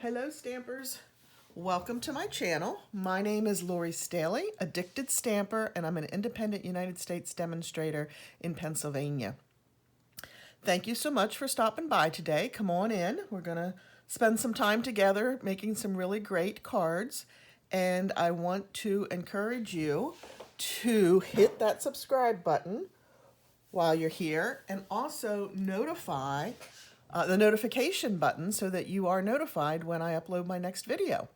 Hello Stampers, welcome to my channel. My name is Lori Staley, Addicted Stamper, and I'm an independent United States demonstrator in Pennsylvania. Thank you so much for stopping by today. Come on in. We're going to spend some time together making some really great cards, and I want to encourage you to hit that subscribe button while you're here and also notify the notification button so that you are notified when I upload my next video.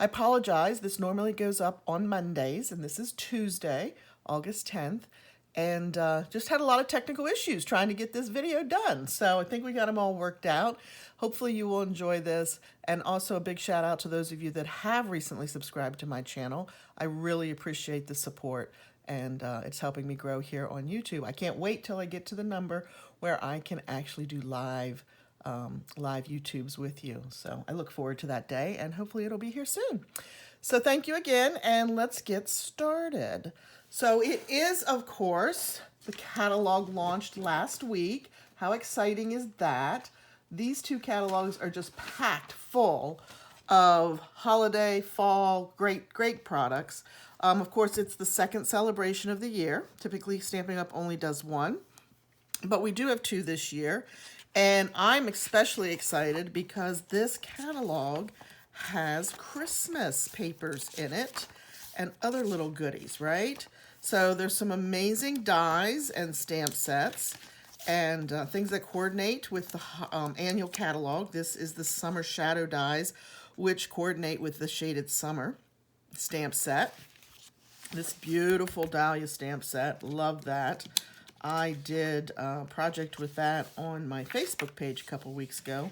I apologize, this normally goes up on Mondays, and this is Tuesday, August 10th, and just had a lot of technical issues trying to get this video done. So I think we got them all worked out. Hopefully you will enjoy this, and also a big shout out to those of you that have recently subscribed to my channel. I really appreciate the support, and it's helping me grow here on YouTube. I can't wait till I get to the number where I can actually do live YouTubes with you. So I look forward to that day, and hopefully it'll be here soon. So thank you again, and let's get started. So it is, of course, the catalog launched last week. How exciting is that? These two catalogs are just packed full of holiday, fall, great products. Of course, it's the second celebration of the year. Typically, Stampin' Up! Only does one, but we do have two this year. And I'm especially excited because this catalog has Christmas papers in it and other little goodies, right? So there's some amazing dies and stamp sets and things that coordinate with the annual catalog. This is the Summer Shadow dies, which coordinate with the Shaded Summer stamp set. This beautiful Dahlia stamp set, love that. I did a project with that on my Facebook page a couple weeks ago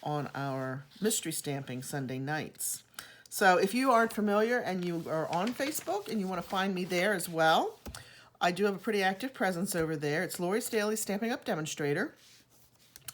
on our mystery stamping Sunday nights. So if you aren't familiar and you are on Facebook and you want to find me there as well, I do have a pretty active presence over there. It's Lori Staley Stampin' Up! Demonstrator.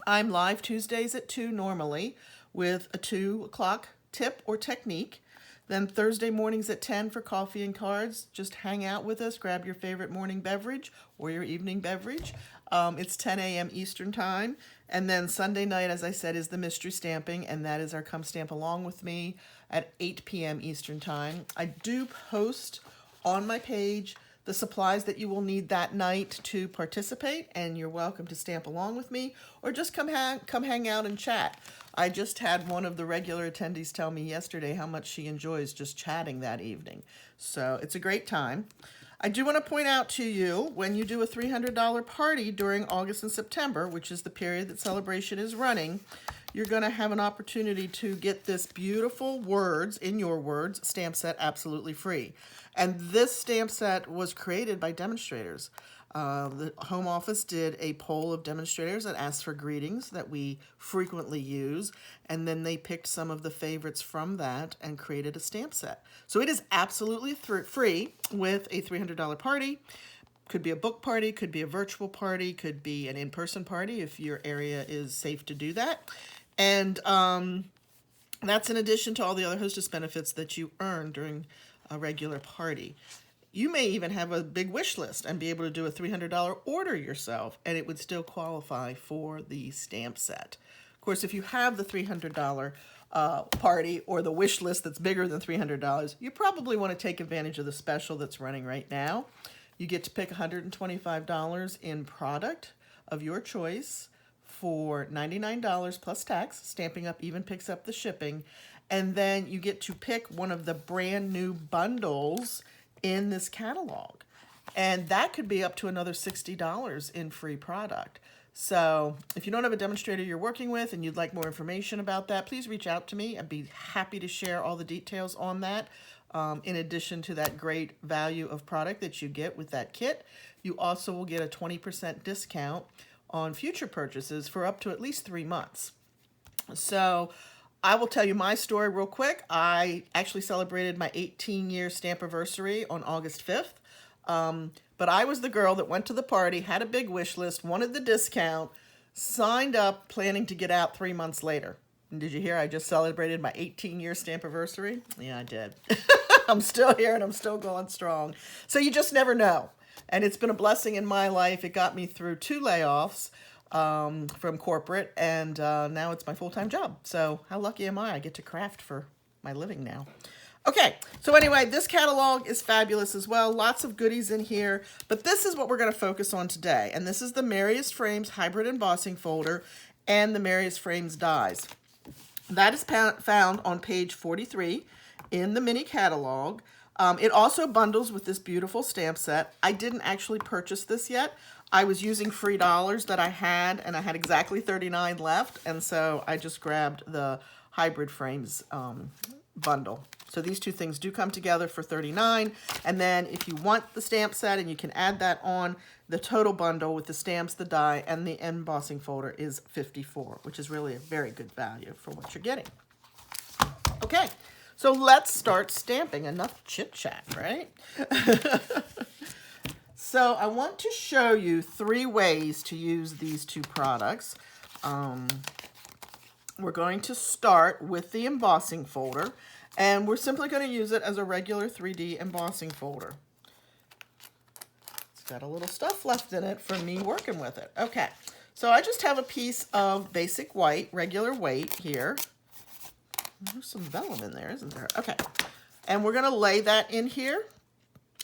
I'm live Tuesdays at 2 normally with a 2 o'clock tip or technique. Then Thursday mornings at 10 for coffee and cards. Just hang out with us, grab your favorite morning beverage or your evening beverage. It's 10 a.m. Eastern time. And then Sunday night, as I said, is the mystery stamping, and that is our Come Stamp Along With Me at 8 p.m. Eastern time. I do post on my page the supplies that you will need that night to participate, and you're welcome to stamp along with me or just come hang out and chat. I just had one of the regular attendees tell me yesterday how much she enjoys just chatting that evening. So it's a great time. I do want to point out to you, when you do a $300 party during August and September, which is the period that Celebration is running, you're going to have an opportunity to get this beautiful Words, in your words, stamp set absolutely free. And this stamp set was created by demonstrators. The home office did a poll of demonstrators that asked for greetings that we frequently use, and then they picked some of the favorites from that and created a stamp set. So it is absolutely free with a $300 party. Could be a book party, could be a virtual party, could be an in-person party if your area is safe to do that. And that's in addition to all the other hostess benefits that you earn during a regular party. You may even have a big wish list and be able to do a $300 order yourself, and it would still qualify for the stamp set. Of course, if you have the $300 party or the wish list that's bigger than $300, you probably want to take advantage of the special that's running right now. You get to pick $125 in product of your choice for $99 plus tax. Stampin' Up! Even picks up the shipping. And then you get to pick one of the brand new bundles in this catalog. And that could be up to another $60 in free product. So if you don't have a demonstrator you're working with and you'd like more information about that, please reach out to me. I'd be happy to share all the details on that. In addition to that great value of product that you get with that kit, you also will get a 20% discount on future purchases for up to at least 3 months. So I will tell you my story real quick. I actually celebrated my 18-year stampiversary on August 5th. But I was the girl that went to the party, had a big wish list, wanted the discount, signed up, planning to get out 3 months later. And did you hear I just celebrated my 18-year stampiversary? Yeah, I did. I'm still here and I'm still going strong. So you just never know. And it's been a blessing in my life. It got me through 2 layoffs. from corporate, and now it's my full-time job. So how lucky am I? I get to craft for my living now. Okay, so anyway, this catalog is fabulous as well. Lots of goodies in here, but this is what we're going to focus on today. And this is the Merriest Frames Hybrid Embossing Folder and the Merriest Frames dies. That is found on page 43 in the mini catalog. It also bundles with this beautiful stamp set. I didn't actually purchase this yet. I was using free dollars that I had, and I had exactly 39 left, and so I just grabbed the Hybrid Frames bundle. So these two things do come together for 39, and then if you want the stamp set, and you can add that on, the total bundle with the stamps, the die, and the embossing folder is 54, which is really a very good value for what you're getting. Okay, so let's start stamping. Enough chit-chat, right? So I want to show you 3 ways to use these two products. We're going to start with the embossing folder, and we're simply going to use it as a regular 3D embossing folder. It's got a little stuff left in it from me working with it. Okay, so I just have a piece of basic white, regular weight here. There's some vellum in there, isn't there? Okay, and we're going to lay that in here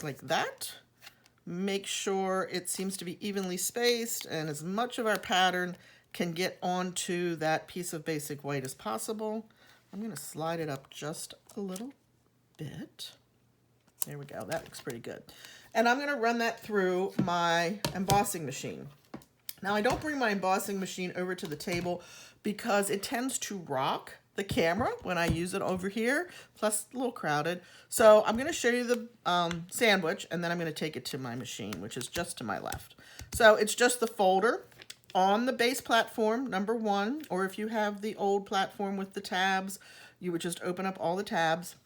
like that. Make sure it seems to be evenly spaced, and as much of our pattern can get onto that piece of basic white as possible. I'm going to slide it up just a little bit. There we go. That looks pretty good. And I'm going to run that through my embossing machine. Now, I don't bring my embossing machine over to the table because it tends to rock the camera when I use it over here, plus a little crowded. So I'm going to show you the sandwich, and then I'm going to take it to my machine, which is just to my left. So it's just the folder on the base platform, number 1, or if you have the old platform with the tabs, you would just open up all the tabs.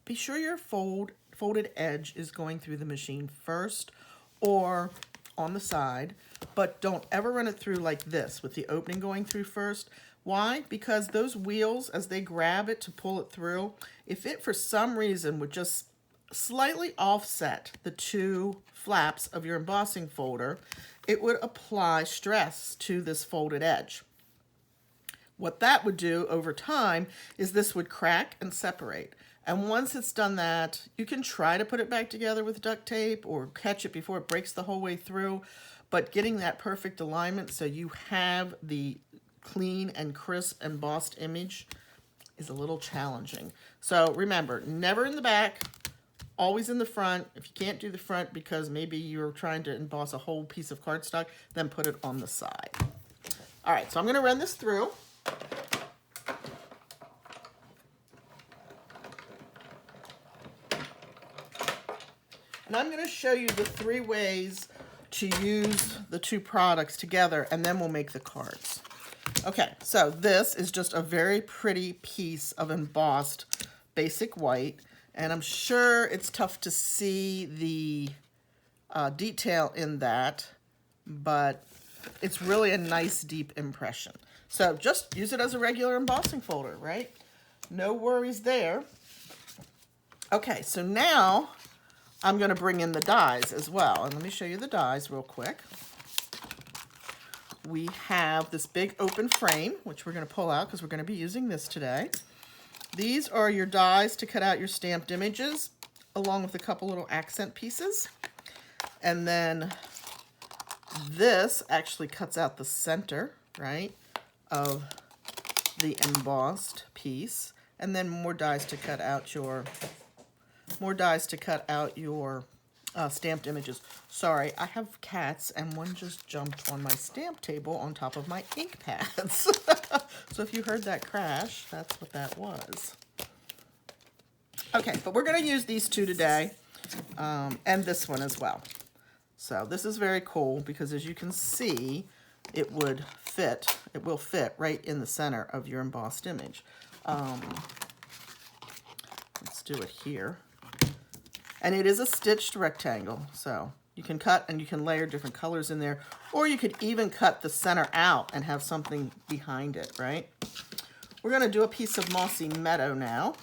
Be sure your folded edge is going through the machine first or on the side, but don't ever run it through like this with the opening going through first. Why? Because those wheels, as they grab it to pull it through, if it for some reason would just slightly offset the 2 flaps of your embossing folder, it would apply stress to this folded edge. What that would do over time is this would crack and separate. And once it's done that, you can try to put it back together with duct tape or catch it before it breaks the whole way through. But getting that perfect alignment so you have the clean and crisp embossed image is a little challenging. So remember, never in the back, always in the front. If you can't do the front because maybe you're trying to emboss a whole piece of cardstock, then put it on the side. All right, so I'm going to run this through. And I'm going to show you the 3 ways to use the 2 products together, and then we'll make the cards. Okay, so this is just a very pretty piece of embossed basic white, and I'm sure it's tough to see the detail in that, but it's really a nice deep impression. So just use it as a regular embossing folder, right? No worries there. Okay, so now I'm going to bring in the dies as well, and let me show you the dies real quick. We have this big open frame, which we're going to pull out because we're going to be using this today. These are your dies to cut out your stamped images, along with a couple little accent pieces. And then this actually cuts out the center, right, of the embossed piece. And then more dies to cut out your stamped images. Sorry, I have cats, and one just jumped on my stamp table on top of my ink pads. So if you heard that crash, that's what that was. Okay, but we're going to use these 2 today, and this one as well. So this is very cool because, as you can see, it will fit right in the center of your embossed image. Let's do it here. And it is a stitched rectangle, so you can cut and you can layer different colors in there, or you could even cut the center out and have something behind it, right? We're going to do a piece of Mossy Meadow now,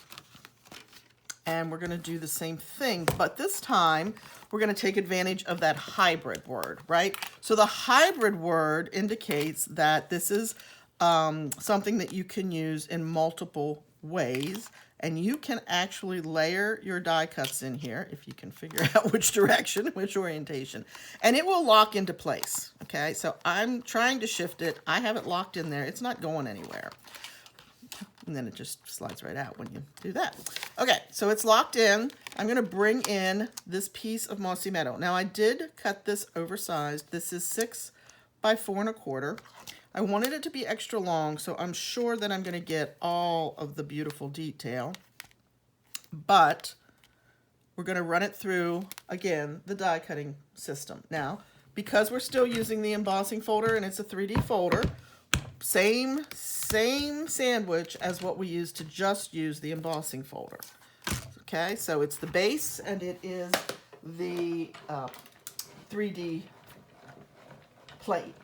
And we're going to do the same thing, but this time we're going to take advantage of that hybrid word, right? So the hybrid word indicates that this is something that you can use in multiple ways, and you can actually layer your die cuts in here if you can figure out which direction, which orientation, and it will lock into place. Okay, so I'm trying to shift it. I have it locked in there. It's not going anywhere. And then it just slides right out when you do that. Okay, so it's locked in. I'm going to bring in this piece of Mossy Meadow. Now I did cut this oversized. This is 6 by 4 1/4. I wanted it to be extra long, so I'm sure that I'm going to get all of the beautiful detail. But we're going to run it through, again, the die cutting system. Now, because we're still using the embossing folder and it's a 3D folder, same sandwich as what we used to just use the embossing folder. Okay, so it's the base and it is the 3D plate.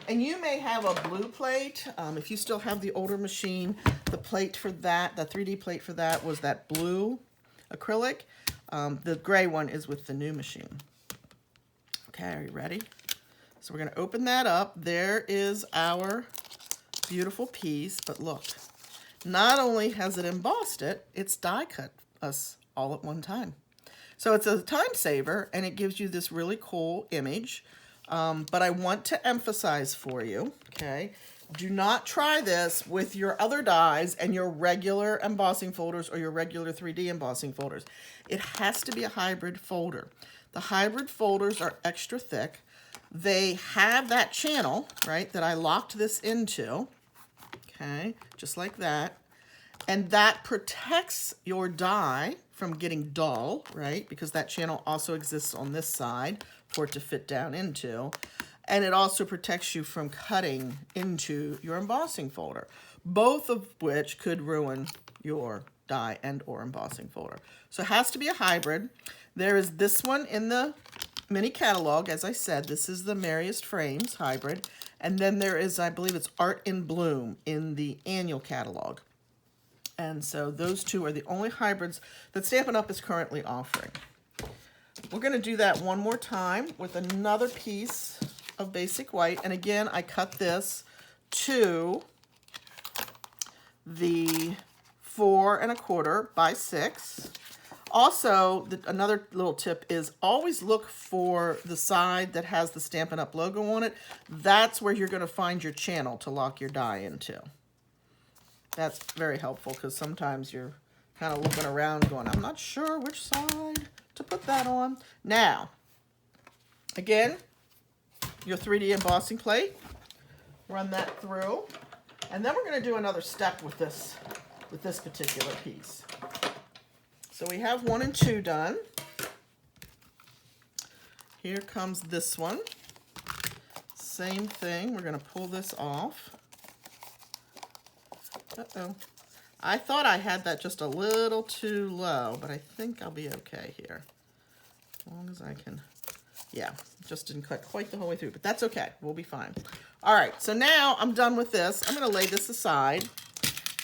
And you may have a blue plate. If you still have the older machine, the plate for that, the 3D plate for that was that blue acrylic. The gray one is with the new machine. Okay, are you ready? So we're going to open that up. There is our beautiful piece, but look, not only has it embossed it, it's die cut us all at one time. So it's a time saver and it gives you this really cool image. But I want to emphasize for you, okay, do not try this with your other dies and your regular embossing folders or your regular 3D embossing folders. It has to be a hybrid folder. The hybrid folders are extra thick. They have that channel, right, that I locked this into. Okay, just like that. And that protects your die from getting dull, right? Because that channel also exists on this side for it to fit down into. And it also protects you from cutting into your embossing folder, both of which could ruin your die and or embossing folder. So it has to be a hybrid. There is this one in the mini catalog. As I said, this is the Merriest Frames hybrid. And then there is, I believe it's Art in Bloom in the annual catalog. And so those two are the only hybrids that Stampin' Up! Is currently offering. We're going to do that one more time with another piece of basic white. And again, I cut this to the 4 1/4 by 6. Also, another little tip is always look for the side that has the Stampin' Up! Logo on it. That's where you're going to find your channel to lock your die into. That's very helpful because sometimes you're kind of looking around going, I'm not sure which side to put that on. Now, again, your 3D embossing plate, run that through, and then we're going to do another step with this particular piece. So we have 1 and 2 done. Here comes this one. Same thing, we're going to pull this off. Uh-oh. I thought I had that just a little too low, but I think I'll be okay here. As long as I can, yeah, just didn't cut quite the whole way through, but that's okay. We'll be fine. All right, so now I'm done with this. I'm going to lay this aside,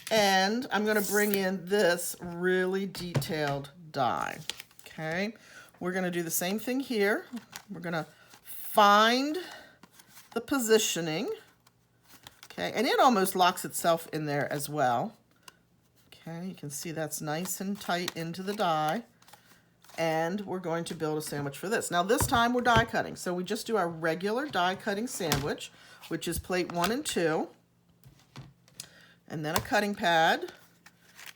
and I'm going to bring in this really detailed die, okay? We're going to do the same thing here. We're going to find the positioning, okay? And it almost locks itself in there as well. Okay, you can see that's nice and tight into the die. And we're going to build a sandwich for this. Now this time we're die cutting. So we just do our regular die cutting sandwich, which is plate 1 and 2. And then a cutting pad.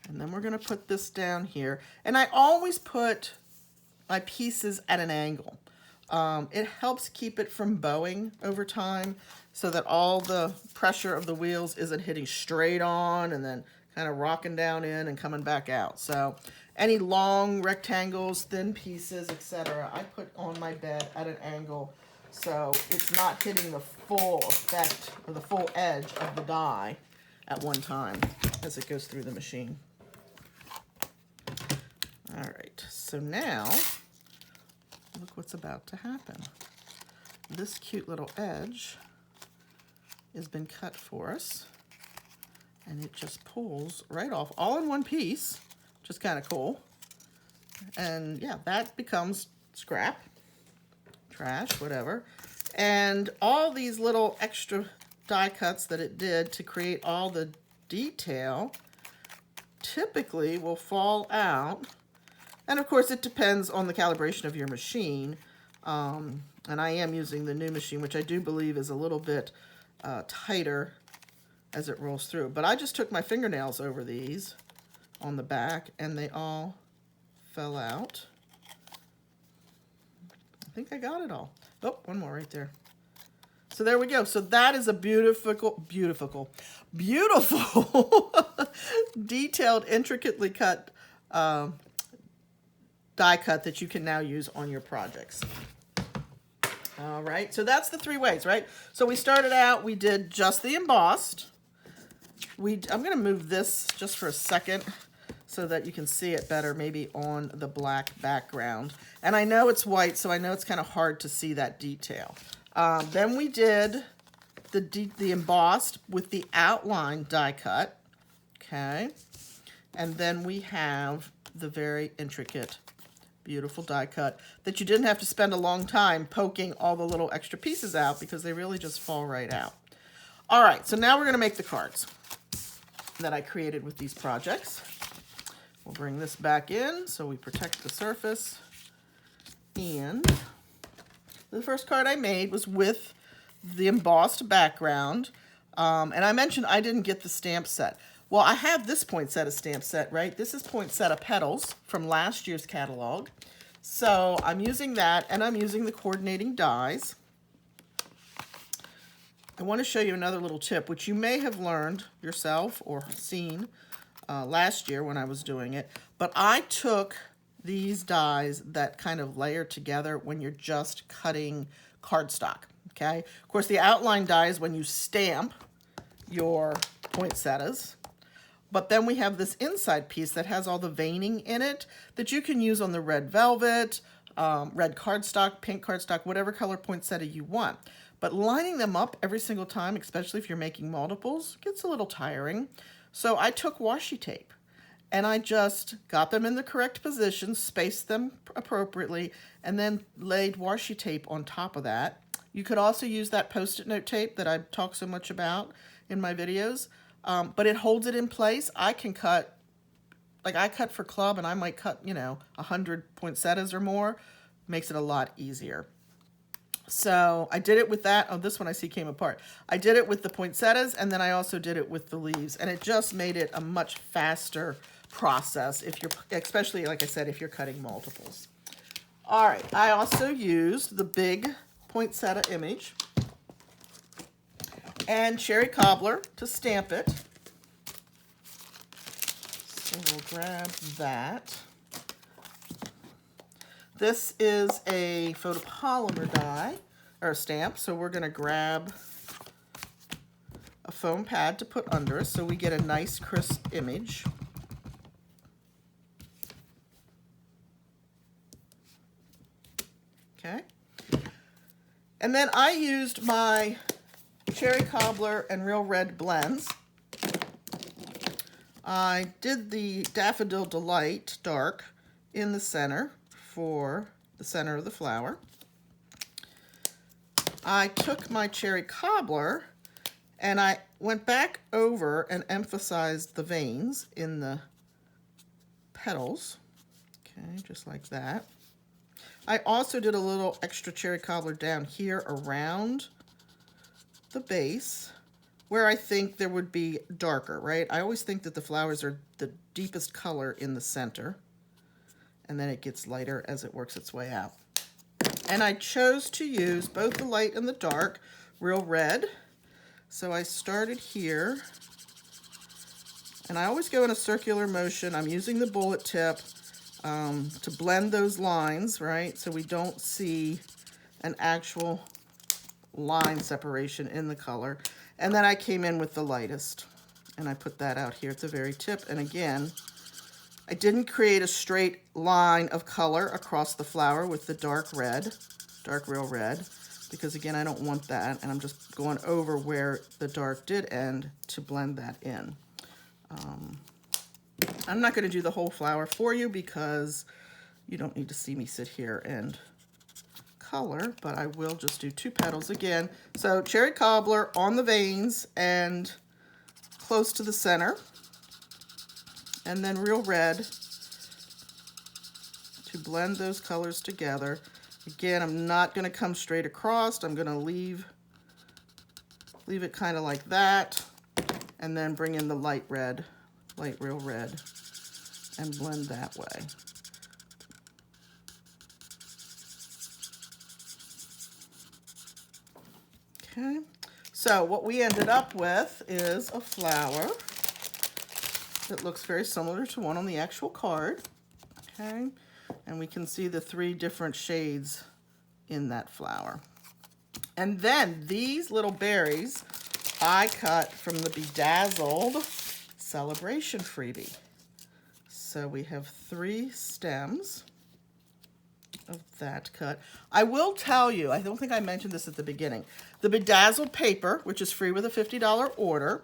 And then we're going to put this down here. And I always put my pieces at an angle. It helps keep it from bowing over time so that all the pressure of the wheels isn't hitting straight on and then kind of rocking down in and coming back out. So any long rectangles, thin pieces, etc., I put on my bed at an angle so it's not hitting the full effect or the full edge of the die at one time as it goes through the machine. All right, so now look what's about to happen. This cute little edge has been cut for us. And it just pulls right off, all in one piece, which is kind of cool. And yeah, that becomes scrap, trash, whatever. And all these little extra die cuts that it did to create all the detail typically will fall out. And of course it depends on the calibration of your machine. And I am using the new machine, which I do believe is a little bit tighter as it rolls through. But I just took my fingernails over these on the back and they all fell out. I think I got it all. Oh, one more right there. So there we go. So that is a beautiful, detailed, intricately cut die cut that you can now use on your projects. All right, so that's the 3 ways, right? So we started out, we did just the embossed. I'm going to move this just for a second so that you can see it better, maybe on the black background. And I know it's white, so I know it's kind of hard to see that detail. Then we did the embossed with the outline die cut, okay? And then we have the very intricate, beautiful die cut that you didn't have to spend a long time poking all the little extra pieces out because they really just fall right out. All right, so now we're going to make the cards that I created with these projects. We'll bring this back in so we protect the surface. And the first card I made was with the embossed background. And I mentioned I didn't get the stamp set. Well, I have this Pointsetta stamp set, right? This is Poinsettia Petals from last year's catalog. So I'm using that, and I'm using the coordinating dies. I want to show you another little tip, which you may have learned yourself or seen last year when I was doing it. But I took these dies that kind of layer together when you're just cutting cardstock, okay? Of course, the outline die is when you stamp your poinsettias. But then we have this inside piece that has all the veining in it that you can use on the red velvet, red cardstock, pink cardstock, whatever color poinsettia you want. But lining them up every single time, especially if you're making multiples, gets a little tiring. So I took washi tape and I just got them in the correct position, spaced them appropriately, and then laid washi tape on top of that. You could also use that Post-it note tape that I talk so much about in my videos. But it holds it in place. I can cut, like I cut for club and I might cut, 100 poinsettias or more. Makes it a lot easier. So I did it with that. Oh, this one I see came apart. I did it with the poinsettias and then I also did it with the leaves. And it just made it a much faster process, if you're, especially like I said, if you're cutting multiples. All right, I also used the big poinsettia image and cherry cobbler to stamp it. So we'll grab that. This is a photopolymer die, or stamp, so we're going to grab a foam pad to put under so we get a nice crisp image. Okay. And then I used my cherry cobbler and real red blends. I did the Daffodil Delight dark in the center for the center of the flower. I took my cherry cobbler and I went back over and emphasized the veins in the petals. Okay, just like that. I also did a little extra cherry cobbler down here around the base where I think there would be darker, right? I always think that the flowers are the deepest color in the center, and then it gets lighter as it works its way out. And I chose to use both the light and the dark, real red. So I started here, and I always go in a circular motion. I'm using the bullet tip to blend those lines, right? So we don't see an actual line separation in the color. And then I came in with the lightest and I put that out here at the very tip. And again, I didn't create a straight line of color across the flower with the dark red, dark real red, because again, I don't want that. And I'm just going over where the dark did end to blend that in. I'm not going to do the whole flower for you because You don't need to see me sit here and color, but I will just do 2 petals again. So cherry cobbler on the veins and close to the center, and then real red to blend those colors together. Again, I'm not going to come straight across. I'm going to leave it kind of like that, and then bring in the light red, light real red, and blend that way. Okay, so what we ended up with is a flower that looks very similar to one on the actual card. Okay, and we can see the 3 different shades in that flower. And then these little berries I cut from the Dazzled Saleabration freebie. So we have 3 stems of that cut. I will tell you, I don't think I mentioned this at the beginning, the bedazzled paper, which is free with a $50 order,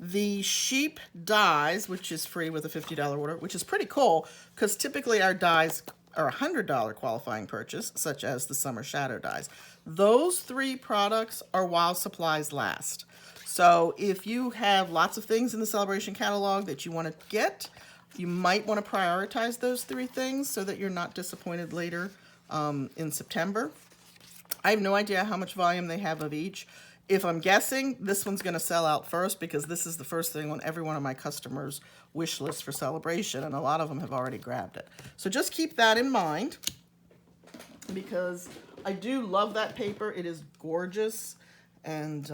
the sheep dies, which is free with a $50 order, which is pretty cool because typically our dies are a $100 qualifying purchase, such as the summer shadow dies. Those 3 products are while supplies last. So if you have lots of things in the celebration catalog that you want to get, you might want to prioritize those 3 things so that you're not disappointed later in September. I have no idea how much volume they have of each. If I'm guessing, this one's going to sell out first because this is the first thing on every one of my customers' wish list for celebration, and a lot of them have already grabbed it. So just keep that in mind because I do love that paper. It is gorgeous, and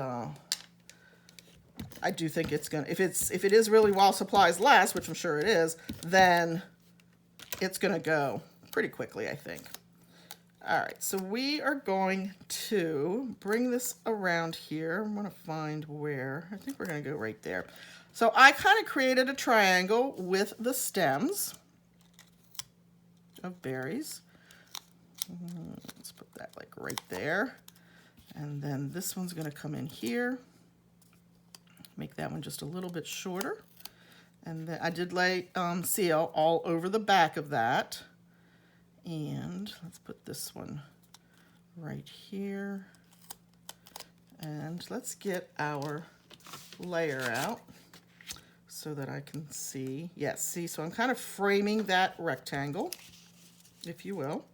I do think it's gonna, if it is really while supplies last, which I'm sure it is, then it's gonna go pretty quickly, I think. All right, so we are going to bring this around here. I'm gonna find where, I think we're gonna go right there. So I kind of created a triangle with the stems of berries. Let's put that like right there. And then this one's gonna come in here. Make that one just a little bit shorter. And then I did lay seal all over the back of that. And let's put this one right here. And let's get our layer out so that I can see. Yes, see, so I'm kind of framing that rectangle, if you will,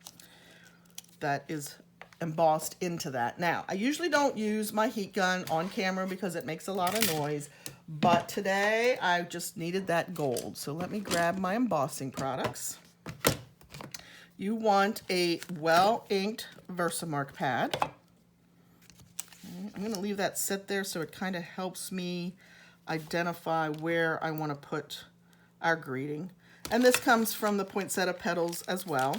that is embossed into that. Now, I usually don't use my heat gun on camera because it makes a lot of noise, but today I just needed that gold. So let me grab my embossing products. You want a well-inked Versamark pad. Okay, I'm going to leave that sit there so it kind of helps me identify where I want to put our greeting. And this comes from the Poinsettia Petals as well.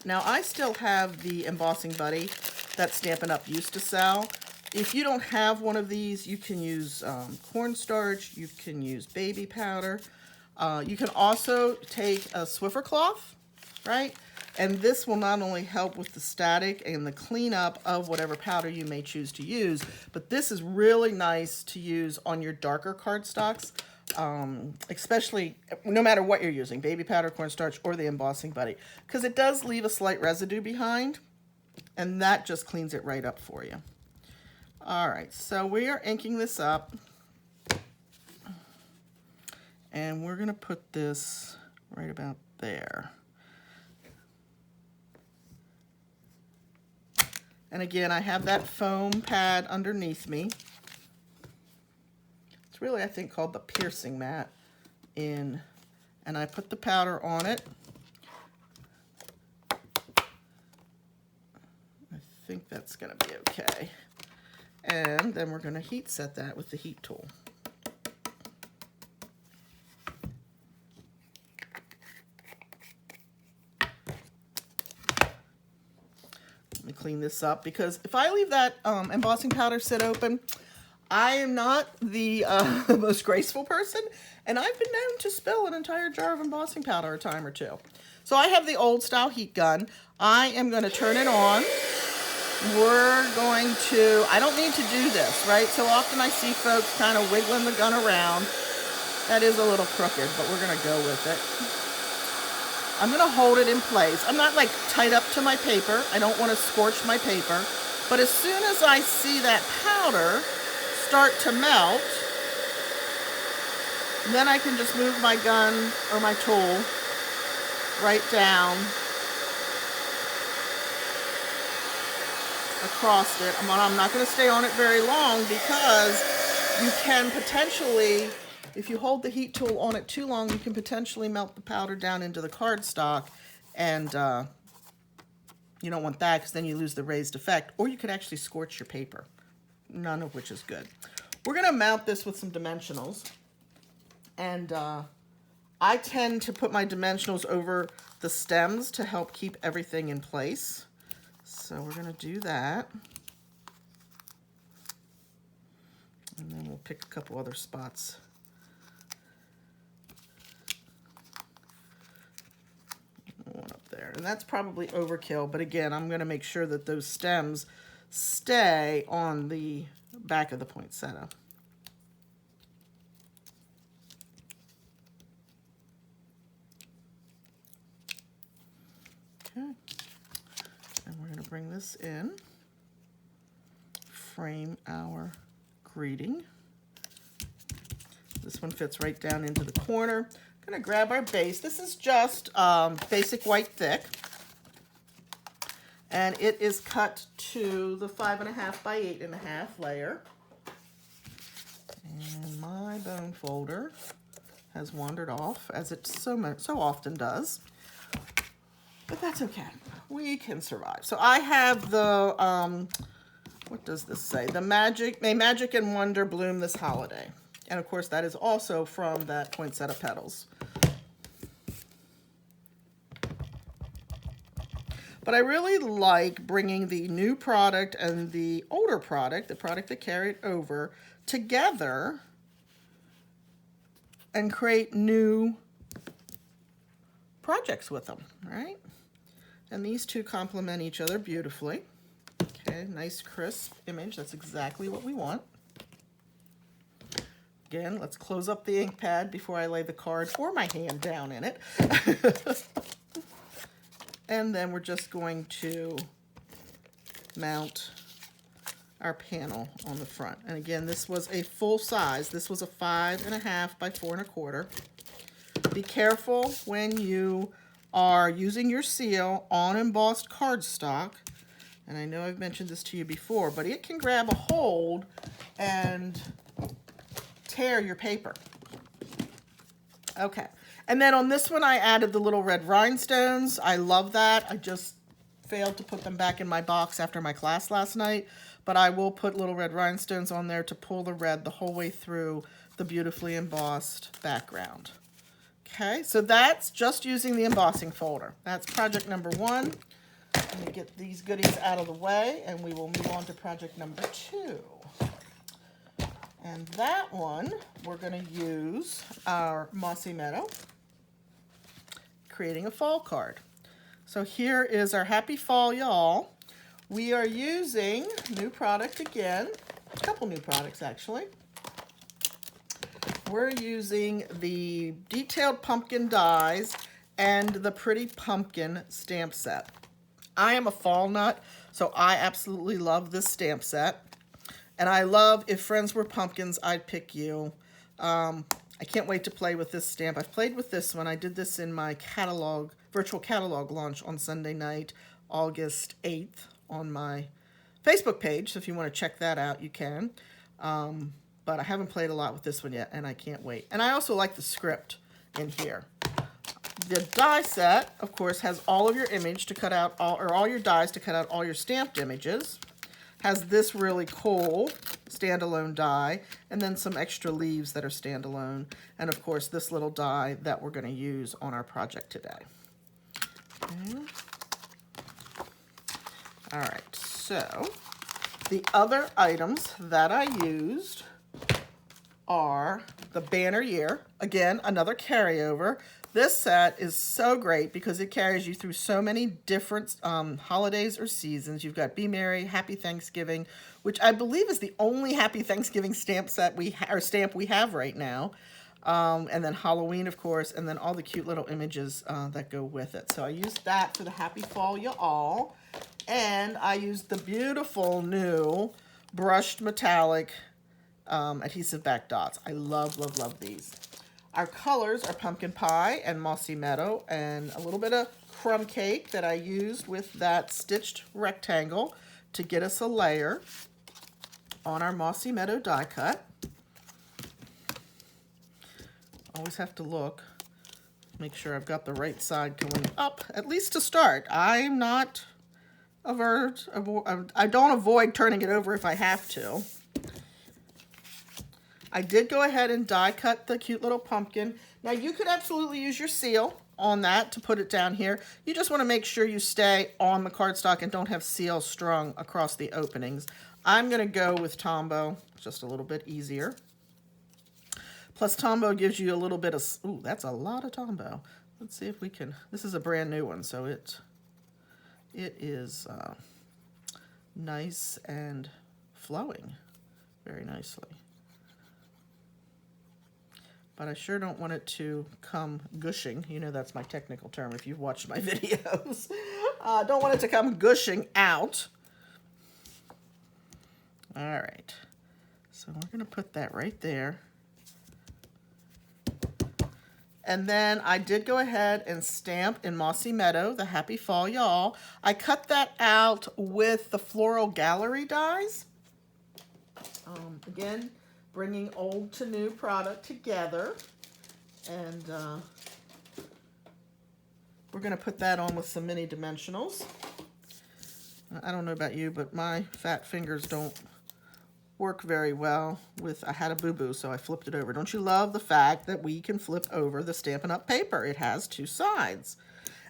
Now, I still have the Embossing Buddy that Stampin' Up! Used to sell. If you don't have one of these, you can use cornstarch, you can use baby powder. You can also take a Swiffer cloth, right? And this will not only help with the static and the cleanup of whatever powder you may choose to use, but this is really nice to use on your darker cardstocks, especially no matter what you're using, baby powder, cornstarch, or the Embossing Buddy, because it does leave a slight residue behind, and that just cleans it right up for you. All right, so we are inking this up, and we're going to put this right about there. And again, I have that foam pad underneath me. It's really, I think, called the piercing mat. And I put the powder on it. I think that's going to be okay. And then we're going to heat set that with the heat tool. Clean this up, because if I leave that embossing powder sit open, I am not the most graceful person, and I've been known to spill an entire jar of embossing powder a time or two. So I have the old style heat gun. I am going to turn it on. We're going to, I don't need to do this, right? So often I see folks kind of wiggling the gun around. That is a little crooked, but we're going to go with it. I'm gonna hold it in place. I'm not like tight up to my paper. I don't want to scorch my paper. But as soon as I see that powder start to melt, then I can just move my gun or my tool right down across it. I'm not going to stay on it very long because you can potentially, if you hold the heat tool on it too long, you can potentially melt the powder down into the cardstock, and you don't want that because then you lose the raised effect, or you could actually scorch your paper, none of which is good. We're going to mount this with some dimensionals, and I tend to put my dimensionals over the stems to help keep everything in place. So we're going to do that. And then we'll pick a couple other spots. One up there. And that's probably overkill, but again, I'm going to make sure that those stems stay on the back of the poinsettia. Okay. And we're going to bring this in, frame our greeting. This one fits right down into the corner. I'm going to grab our base. This is just basic white thick, and it is cut to the 5.5 by 8.5 layer. And my bone folder has wandered off, as it so often does, but that's okay. We can survive. So I have the what does this say? May magic and wonder bloom this holiday. And of course, that is also from that Poinsettia Petals. But I really like bringing the new product and the older product, the product that carried over, together and create new projects with them, right? And these two complement each other beautifully. Okay, nice crisp image. That's exactly what we want. Again, let's close up the ink pad before I lay the card or my hand down in it. And then we're just going to mount our panel on the front. And again, this was a full size. This was a 5.5 by 4.25. Be careful when you are using your seal on embossed cardstock. And I know I've mentioned this to you before, but it can grab a hold and tear your paper. Okay, and then on this one I added the little red rhinestones. I love that. I just failed to put them back in my box after my class last night, but I will put little red rhinestones on there to pull the red the whole way through the beautifully embossed background. Okay, so that's just using the embossing folder. That's project number 1. Let me get these goodies out of the way, and we will move on to project number 2. And that one, we're going to use our Mossy Meadow, creating a fall card. So here is our Happy Fall, y'all. We are using new product again, a couple new products actually. We're using the Detailed Pumpkin dies and the Pretty Pumpkin stamp set. I am a fall nut, so I absolutely love this stamp set. And I love, if friends were pumpkins, I'd pick you. I can't wait to play with this stamp. I've played with this one. I did this in my catalog, virtual catalog launch on Sunday night, August 8th, on my Facebook page. So if you want to check that out, you can. But I haven't played a lot with this one yet, and I can't wait. And I also like the script in here. The die set, of course, has all of your image to cut out, all your dies to cut out all your stamped images. Has this really cool standalone die, and then some extra leaves that are standalone, and of course this little die that we're going to use on our project today. Okay. All right, so the other items that I used are the banner year. Again, another carryover. This set is so great because it carries you through so many different holidays or seasons. You've got Be Merry, Happy Thanksgiving, which I believe is the only Happy Thanksgiving stamp set stamp we have right now. and then Halloween, of course, and then all the cute little images that go with it. So I used that for the Happy Fall Y'all, and I used the beautiful new brushed metallic adhesive back dots. I love, love, love these. Our colors are Pumpkin Pie and Mossy Meadow, and a little bit of Crumb Cake that I used with that stitched rectangle to get us a layer on our Mossy Meadow die cut. Always have to look, make sure I've got the right side going up, at least to start. I'm not I don't avoid turning it over if I have to. I did go ahead and die cut the cute little pumpkin. Now you could absolutely use your seal on that to put it down here. You just want to make sure you stay on the cardstock and don't have seal strung across the openings. I'm going to go with Tombow, just a little bit easier. Plus Tombow gives you a little bit of, ooh, that's a lot of Tombow. Let's see if we can, this is a brand new one, so it is nice and flowing very nicely. But I sure don't want it to come gushing. You know that's my technical term if you've watched my videos. Don't want it to come gushing out. All right. So we're going to put that right there. And then I did go ahead and stamp in Mossy Meadow, the Happy Fall Y'all. I cut that out with the Floral Gallery dies. Again, bringing old to new product together. And we're going to put that on with some mini dimensionals. I don't know about you, but my fat fingers don't work very well with, I had a boo-boo, so I flipped it over. Don't you love the fact that we can flip over the Stampin' Up! Paper? It has two sides.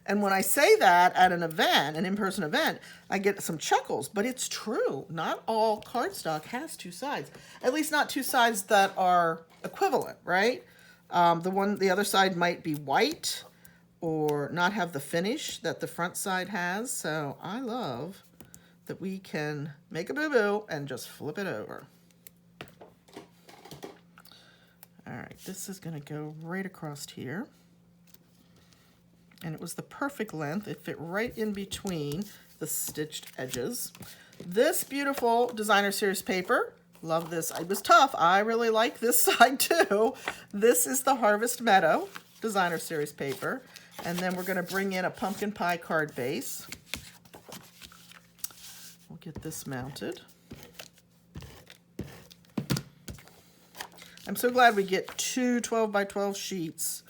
And when I say that at an event, an in-person event, I get some chuckles, but it's true. Not all cardstock has two sides. At least not two sides that are equivalent, right? The other side might be white or not have the finish that the front side has. So I love that we can make a boo-boo and just flip it over. All right, this is going to go right across here. And it was the perfect length. It fit right in between the stitched edges. This beautiful designer series paper, love this. It was tough. I really like this side too. This is the Harvest Meadow designer series paper. And then we're going to bring in a pumpkin pie card base. We'll get this mounted. I'm so glad we get two 12 by 12 sheets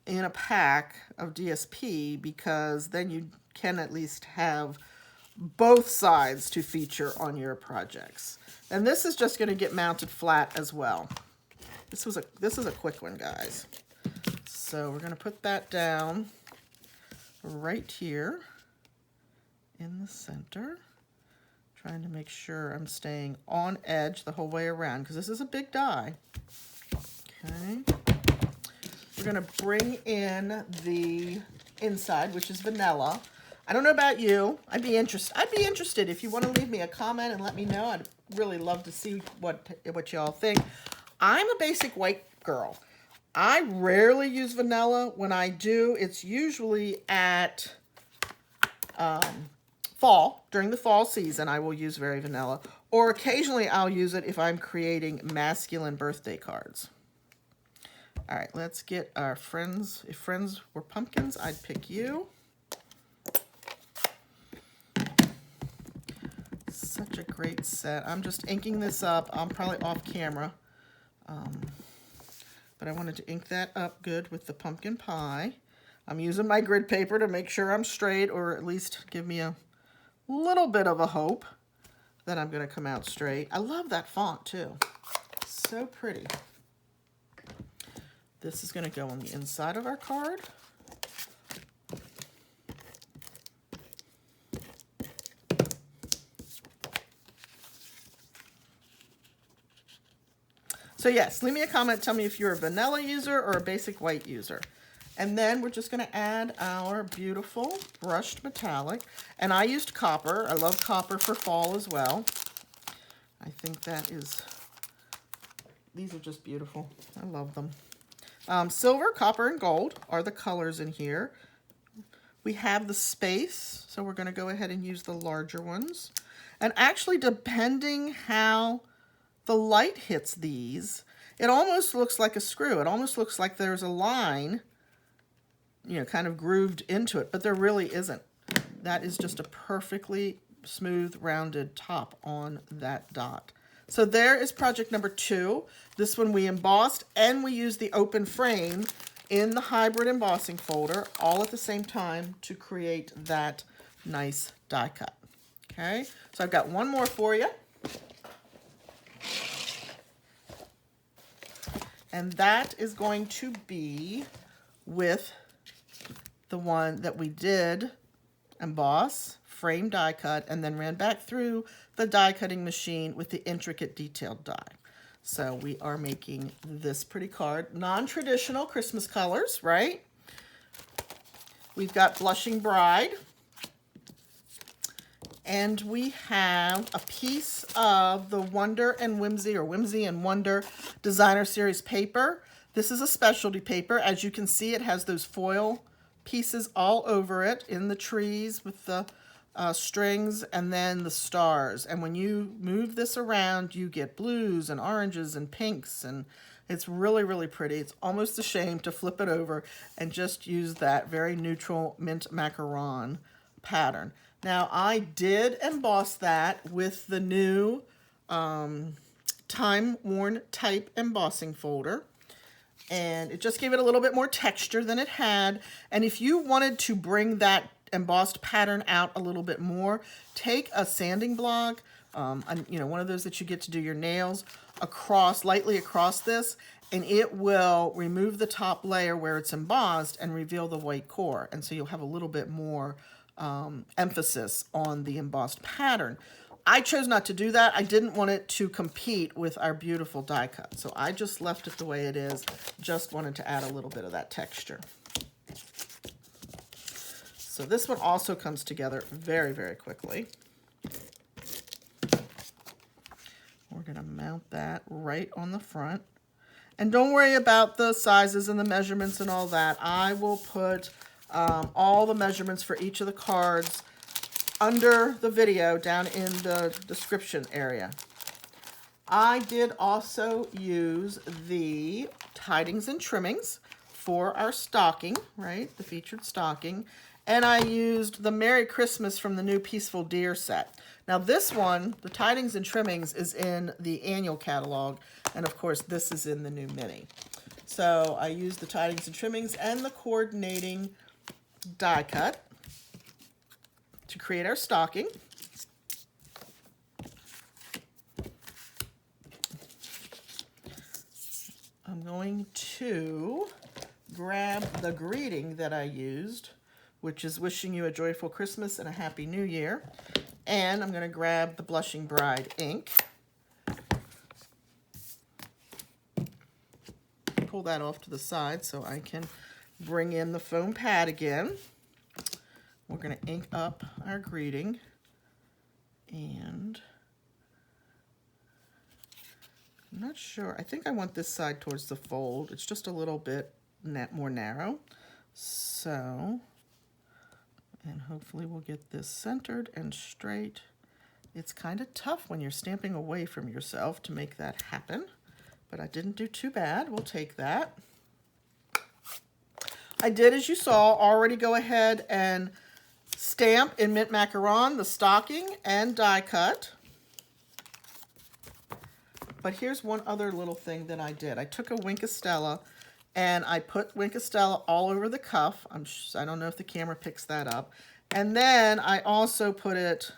in a pack of DSP, because then you can at least have both sides to feature on your projects. And this is just going to get mounted flat as well. This is a quick one, guys. So we're going to put that down right here in the center. Trying to make sure I'm staying on edge the whole way around, because this is a big die. Okay. We're going to bring in the inside, which is vanilla. I don't know about you. I'd be interested if you want to leave me a comment and let me know. I'd really love to see what y'all think. I'm a basic white girl. I rarely use vanilla. When I do, it's usually at fall. During the fall season, I will use very vanilla. Or occasionally I'll use it if I'm creating masculine birthday cards. All right, let's get our friends. If friends were pumpkins, I'd pick you. Such a great set. I'm just inking this up. I'm probably off camera. But I wanted to ink that up good with the pumpkin pie. I'm using my grid paper to make sure I'm straight, or at least give me a little bit of a hope that I'm going to come out straight. I love that font too. So pretty. This is going to go on the inside of our card. So yes, leave me a comment. Tell me if you're a vanilla user or a basic white user. And then we're just going to add our beautiful brushed metallic. And I used copper. I love copper for fall as well. I think that is, these are just beautiful. I love them. Silver, copper, and gold are the colors in here. We have the space, so we're going to go ahead and use the larger ones. And actually, depending how the light hits these, it almost looks like a screw. It almost looks like there's a line, you know, kind of grooved into it, but there really isn't. That is just a perfectly smooth, rounded top on that dot. So there is project number 2. This one we embossed and we used the open frame in the hybrid embossing folder all at the same time to create that nice die cut. Okay, so I've got one more for you. And that is going to be with the one that we did emboss, frame die cut, and then ran back through the die cutting machine with the intricate detailed die. So we are making this pretty card. Non-traditional Christmas colors, right? We've got Blushing Bride. And we have a piece of the Wonder and Whimsy, or Whimsy and Wonder Designer Series paper. This is a specialty paper. As you can see, it has those foil pieces all over it in the trees with the strings and then the stars. And when you move this around, you get blues and oranges and pinks, and it's really, really pretty. It's almost a shame to flip it over and just use that very neutral mint macaron pattern. Now, I did emboss that with the new time-worn type embossing folder, and it just gave it a little bit more texture than it had. And if you wanted to bring that embossed pattern out a little bit more, take a sanding block, you know, one of those that you get to do your nails, lightly across this, and it will remove the top layer where it's embossed and reveal the white core. And so you'll have a little bit more emphasis on the embossed pattern. I chose not to do that. I didn't want it to compete with our beautiful die cut, so I just left it the way it is. Just wanted to add a little bit of that texture. So this one also comes together very, very quickly. We're going to mount that right on the front. And don't worry about the sizes and the measurements and all that. I will put all the measurements for each of the cards under the video down in the description area. I did also use the tidings and trimmings for our stocking, right? The featured stocking. And I used the Merry Christmas from the new Peaceful Deer set. Now this one, the tidings and trimmings, is in the annual catalog. And of course, this is in the new mini. So I used the tidings and trimmings and the coordinating die cut to create our stocking. I'm going to grab the greeting that I used, which is wishing you a joyful Christmas and a happy new year. And I'm going to grab the Blushing Bride ink. Pull that off to the side so I can bring in the foam pad again. We're going to ink up our greeting, and I'm not sure. I think I want this side towards the fold. It's just a little bit more narrow. So, and hopefully we'll get this centered and straight. It's kind of tough when you're stamping away from yourself to make that happen, but I didn't do too bad. We'll take that. I did, as you saw, already go ahead and stamp in mint macaron the stocking and die cut. But here's one other little thing that I did. I took a Wink of Stella and I put Wink of Stella all over the cuff. I don't know if the camera picks that up. And then I also put it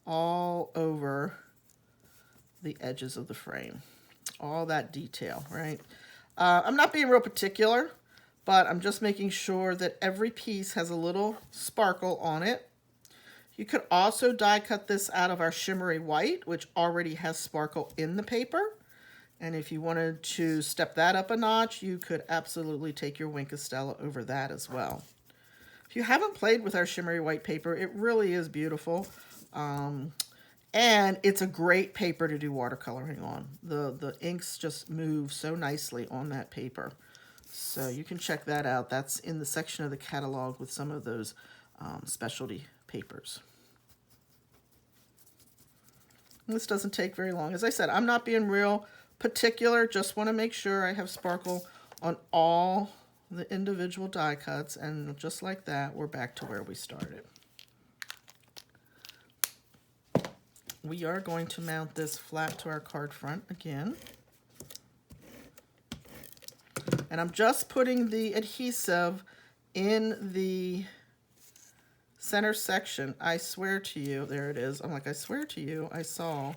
all over the edges of the frame. All that detail, right? I'm not being real particular, but I'm just making sure that every piece has a little sparkle on it. You could also die cut this out of our shimmery white, which already has sparkle in the paper. And if you wanted to step that up a notch, you could absolutely take your Wink of Stella over that as well. If you haven't played with our shimmery white paper, it really is beautiful. And it's a great paper to do watercoloring on. The inks just move so nicely on that paper. So you can check that out. That's in the section of the catalog with some of those specialty papers. And this doesn't take very long. As I said, I'm not being real particular, just want to make sure I have sparkle on all the individual die cuts, and just like that, we're back to where we started. We are going to mount this flat to our card front again. And I'm just putting the adhesive in the center section. I swear to you, there it is. I'm like, I swear to you, I saw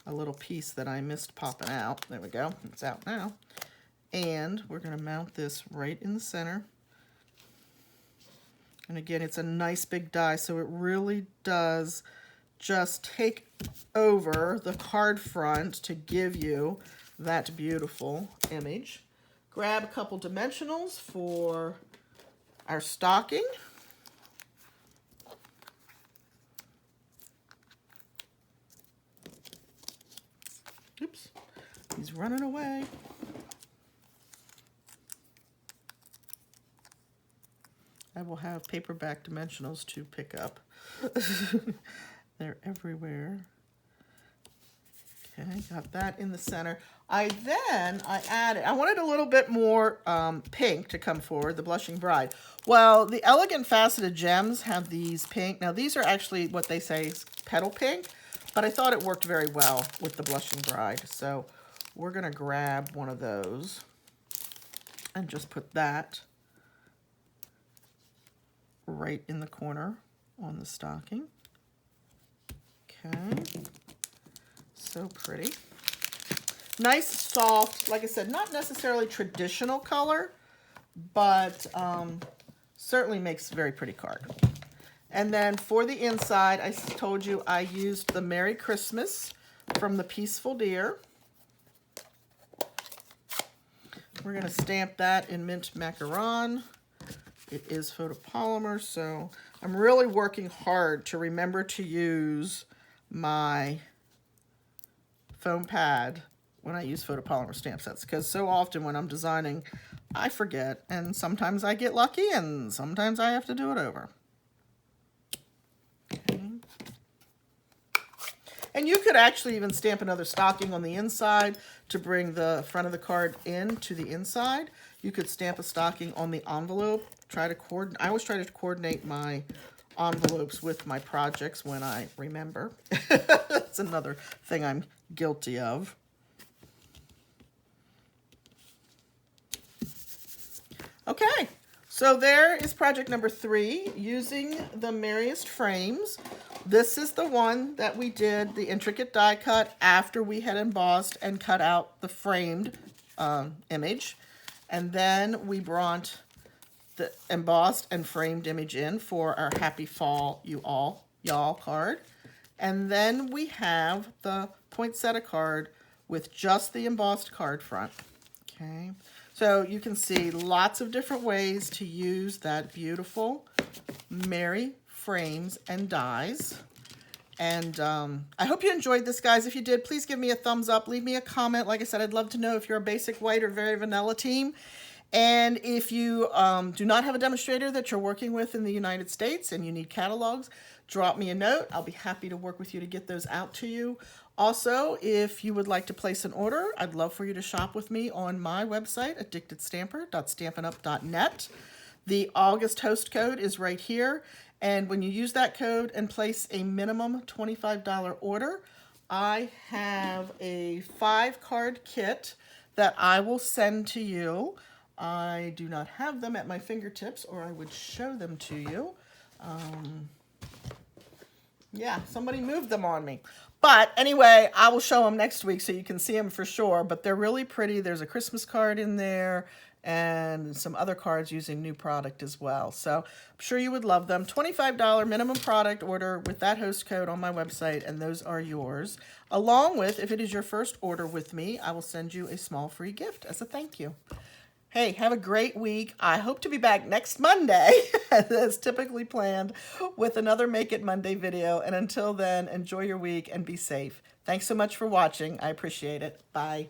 a little piece that I missed popping out. There we go, it's out now. And we're gonna mount this right in the center. And again, it's a nice big die, so it really does just take over the card front to give you that beautiful image. Grab a couple dimensionals for our stocking. Oops, he's running away. I will have paperback dimensionals to pick up. They're everywhere. Okay, got that in the center. I wanted a little bit more pink to come forward, the Blushing Bride. Well, the Elegant Faceted Gems have these pink. Now, these are actually what they say is petal pink, but I thought it worked very well with the Blushing Bride. So we're going to grab one of those and just put that right in the corner on the stocking. Okay, so pretty. Nice, soft, like I said, not necessarily traditional color, but certainly makes a very pretty card. And then for the inside, I told you I used the Merry Christmas from the Peaceful Deer. We're going to stamp that in mint macaron. It is photopolymer, so I'm really working hard to remember to use my foam pad when I use photopolymer stamp sets, because so often when I'm designing, I forget, and sometimes I get lucky, and sometimes I have to do it over. Okay. And you could actually even stamp another stocking on the inside to bring the front of the card in to the inside. You could stamp a stocking on the envelope. I always try to coordinate my envelopes with my projects when I remember. That's another thing I'm guilty of. Okay, so there is project number 3 using the Merriest frames. This is the one that we did the intricate die cut after we had embossed and cut out the framed image. And then we brought the embossed and framed image in for our Happy Fall Y'all card. And then we have the Poinsettia card with just the embossed card front. Okay, so you can see lots of different ways to use that beautiful Merry frames and dies. And I hope you enjoyed this, guys. If you did, please give me a thumbs up. Leave me a comment. Like I said, I'd love to know if you're a basic white or very vanilla team. And if you do not have a demonstrator that you're working with in the United States and you need catalogs, drop me a note. I'll be happy to work with you to get those out to you. Also, if you would like to place an order, I'd love for you to shop with me on my website, addictedstamper.stampinup.net. The August host code is right here. And when you use that code and place a minimum $25 order, I have a 5-card kit that I will send to you. I do not have them at my fingertips, or I would show them to you. Yeah, somebody moved them on me. But anyway, I will show them next week so you can see them for sure. But they're really pretty. There's a Christmas card in there and some other cards using new product as well. So I'm sure you would love them. $25 minimum product order with that host code on my website, and those are yours. Along with, if it is your first order with me, I will send you a small free gift as a thank you. Hey, have a great week. I hope to be back next Monday, as typically planned, with another Make It Monday video. And until then, enjoy your week and be safe. Thanks so much for watching. I appreciate it. Bye.